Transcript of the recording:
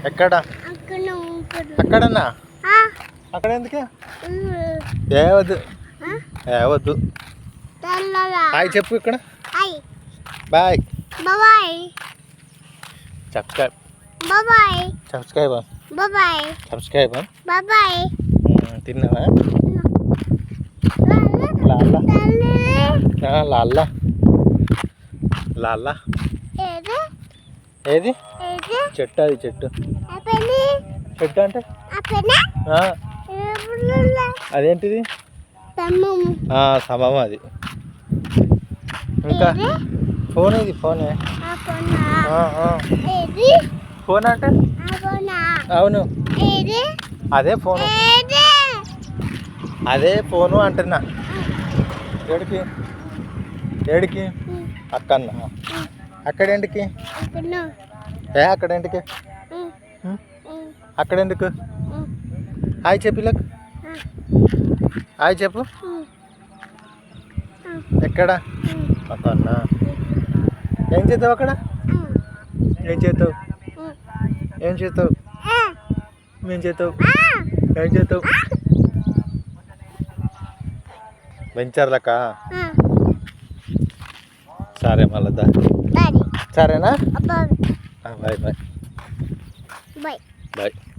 ఎక్కడ? అక్కడన్నా? అక్కడ ఎందుకే? ఏవద్దు ఏవద్దు. హాయ్ చెప్పు ఇక్కడ. బాయ్. సబ్స్క్రైబ్. సబ్స్క్రైబ్. సబ్స్క్రైబ్. తిన్నావా? లాలా లాలా లాలా. ఏది చెట్టు? అది చెట్టు. చెట్టు అంటే అదేంటిది? సమం. అది ఇంకా ఫోన్. ఇది ఫోనే. ఫోన్ అంటే అవును అదే ఫోను. అదే ఫోను అంటున్నా. ఏడికి ఏడికి? అక్కన్నా? అక్కడెందుకు? అక్కడెందుకు? అక్కడెందుకు? హాయ్ చెప్పిలకు. హాయ్ చెప్పు. ఎక్కడ? అక్కన్నా? ఏం చేస్తావు అక్కడ? ఏం చేస్తావు? ఏం చేస్తావు? ఏం చేస్తావు? ఏం చేస్తావు? వెంచర్లకా? సరే మళ్ళా సరేనా? Bye bye bye.